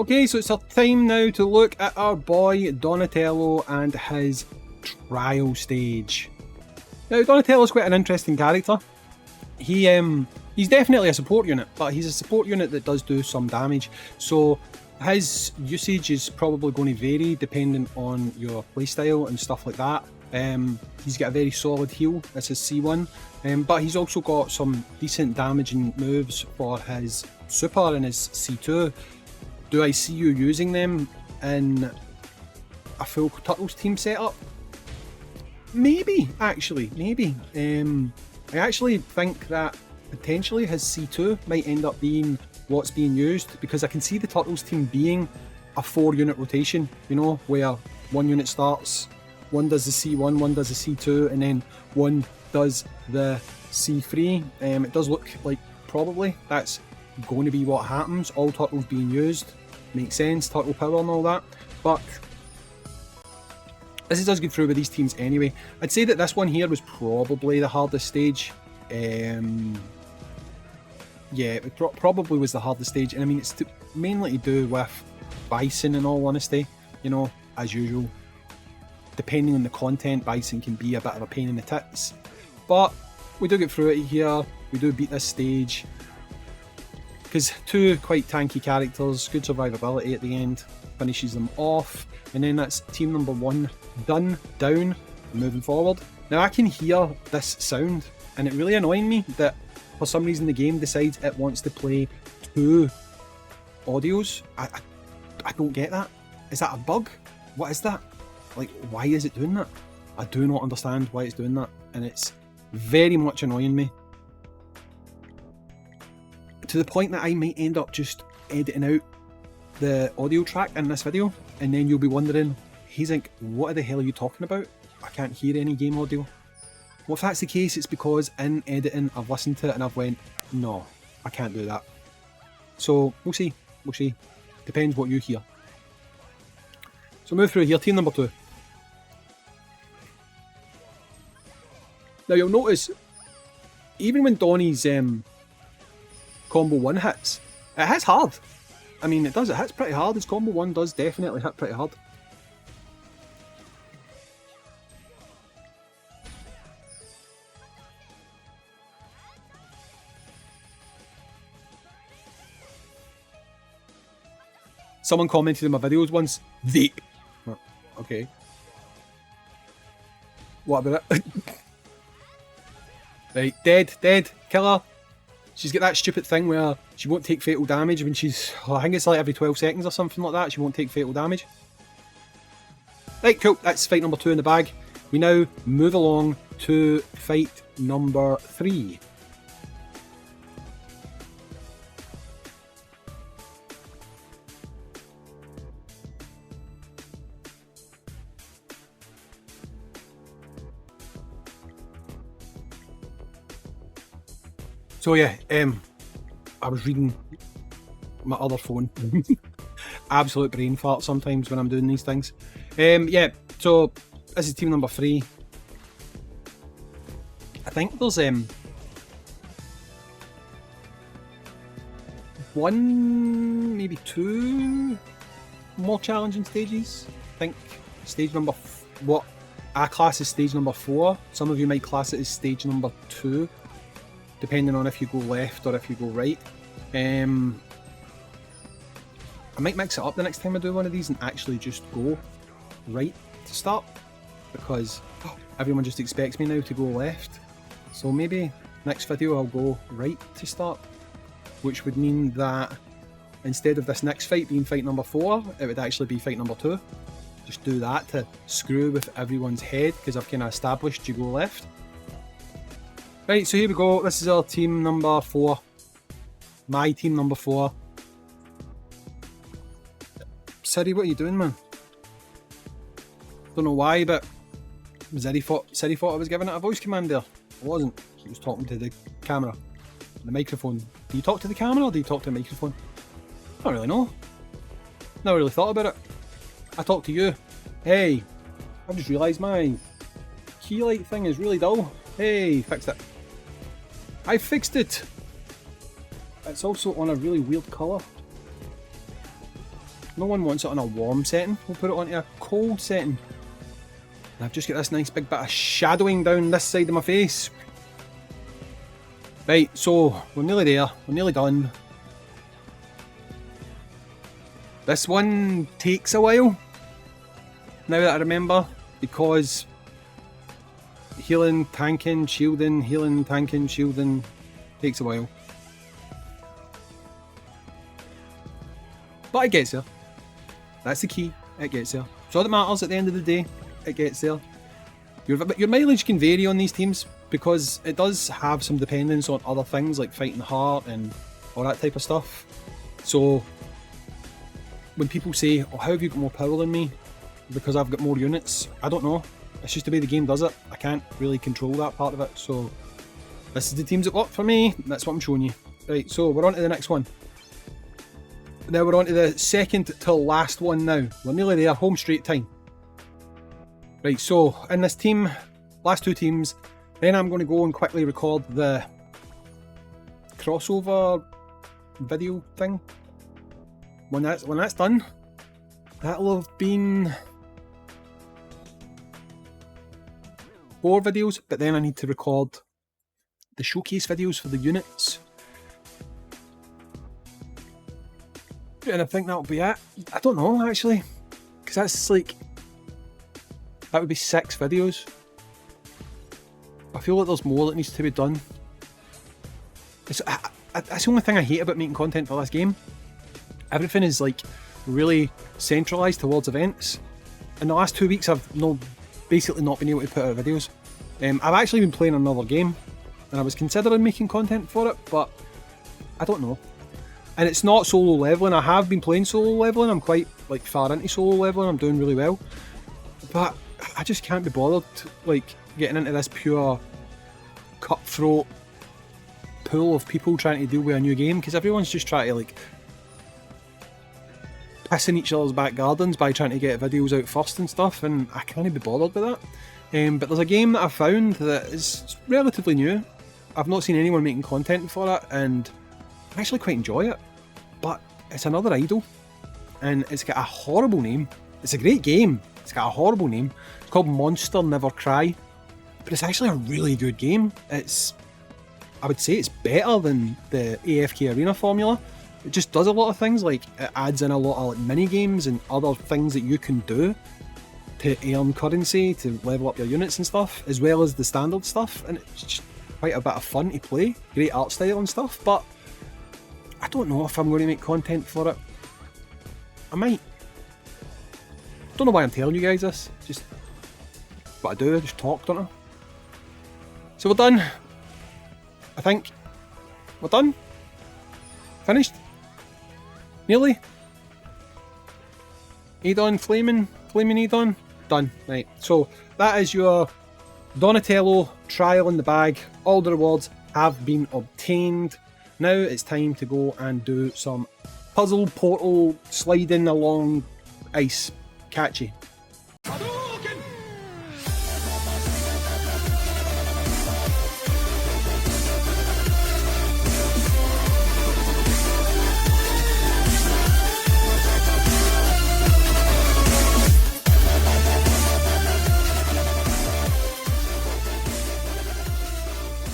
Okay, so it's our time now to look at our boy Donatello and his trial stage. Now, Donatello's quite an interesting character. He's definitely a support unit, but he's a support unit that does do some damage. So his usage is probably going to vary depending on your playstyle and stuff like that. He's got a very solid heal, that's his C1, but he's also got some decent damaging moves for his super and his C2. Do I see you using them in a full Turtles team setup? Maybe, actually, maybe. I actually think that potentially his C2 might end up being what's being used, because I can see the Turtles team being a 4-unit rotation, you know, where one unit starts, one does the C1, one does the C2, and then one does the C3. It does look like probably that's going to be what happens, all Turtles being used. Makes sense, Turtle power and all that, but this does get through with these teams anyway. I'd say that this one here was probably the hardest stage. Yeah, it probably was the hardest stage, and I mean it's mainly to do with Bison in all honesty, you know, as usual. Depending on the content, Bison can be a bit of a pain in the tits, but we do get through it here, we do beat this stage. Because two quite tanky characters, good survivability at the end, finishes them off, and then that's team number 1 done, down, moving forward. Now I can hear this sound, and it really annoying me that for some reason the game decides it wants to play 2 audios. I don't get that. Is that a bug? What is that? Like, why is it doing that? I do not understand why it's doing that, and it's very much annoying me. To the point that I might end up just editing out the audio track in this video, and then you'll be wondering, Hayzink, what the hell are you talking about? I can't hear any game audio. Well, if that's the case, it's because in editing I've listened to it and I've went, no, I can't do that. So we'll see, Depends what you hear. So move through here, team number 2. Now you'll notice, even when Donnie's combo 1 hits, it hits hard. I mean, it hits pretty hard. His combo 1 does definitely hit pretty hard. Someone commented in my videos once, vape. Oh, okay. What about it? Right, dead, kill her. She's got that stupid thing where she won't take fatal damage when she's, I think it's like every 12 seconds or something like that, she won't take fatal damage. Right, cool, that's fight number 2 in the bag. We now move along to fight number 3. So yeah, I was reading my other phone. Absolute brain fart sometimes when I'm doing these things. Yeah, so this is team number 3. I think there's 1, maybe 2 more challenging stages. I think stage number what I class as stage number 4. Some of you might class it as stage number 2. Depending on if you go left or if you go right. I might mix it up the next time I do one of these and actually just go right to start, because everyone just expects me now to go left. So maybe next video I'll go right to start, which would mean that instead of this next fight being fight number 4, it would actually be fight number 2. Just do that to screw with everyone's head, because I've kind of established you go left. Right, so here we go. This is our team number 4. My team number 4. Siri, what are you doing, man? Don't know why, but Siri thought I was giving it a voice command there. I wasn't. He was talking to the camera. The microphone. Do you talk to the camera or do you talk to the microphone? I don't really know. Never really thought about it. I talk to you. Hey, I've just realised my key light thing is really dull. Hey, fixed it. I fixed it! It's also on a really weird colour. No one wants it on a warm setting. We'll put it onto a cold setting. And I've just got this nice big bit of shadowing down this side of my face. Right, so we're nearly there. We're nearly done. This one takes a while, now that I remember, because healing, tanking, shielding, healing, tanking, shielding takes a while. But it gets there. That's the key. It gets there. It's all that matters at the end of the day. It gets there. Your mileage can vary on these teams because it does have some dependence on other things like fighting hard and all that type of stuff. So when people say, oh, how have you got more power than me? Because I've got more units. I don't know. It's just the way the game does it. I can't really control that part of it. So this is the teams that work for me. That's what I'm showing you. Right, so we're on to the next one. Now we're on to the second to last one now. We're nearly there, home straight time. Right, so in this team, last two teams, then I'm going to go and quickly record the crossover video thing. When that's done, that'll have been 4 videos, but then I need to record the showcase videos for the units. And I think that'll be it. I don't know actually, because that's like, that would be 6 videos. I feel like there's more that needs to be done. That's the only thing I hate about making content for this game. Everything is like really centralised towards events. In the last 2 weeks I've basically not been able to put out videos. I've actually been playing another game and I was considering making content for it, but I don't know. And it's not solo leveling. I have been playing solo leveling. I'm quite like far into solo leveling. I'm doing really well. But I just can't be bothered like getting into this pure cutthroat pool of people trying to deal with a new game, because everyone's just trying to like piss in each other's back gardens by trying to get videos out first and stuff, and I can't be bothered with that. But there's a game that I found that is relatively new. I've not seen anyone making content for it, and I actually quite enjoy it. But it's another idol, and it's got a horrible name. It's a great game. It's got a horrible name. It's called Monster Never Cry, but it's actually a really good game. I would say it's better than the AFK Arena formula. It just does a lot of things, like it adds in a lot of like mini games and other things that you can do to earn currency, to level up your units and stuff, as well as the standard stuff, and it's just quite a bit of fun to play. Great art style and stuff, but I don't know if I'm going to make content for it. I might. Don't know why I'm telling you guys this, just what I do, I just talk, don't I? So we're done. I think. We're done? Finished? Nearly? Adon, flaming Adon? Done. Right, so that is your Donatello trial in the bag. All the rewards have been obtained. Now it's time to go and do some puzzle portal sliding along ice. Catchy.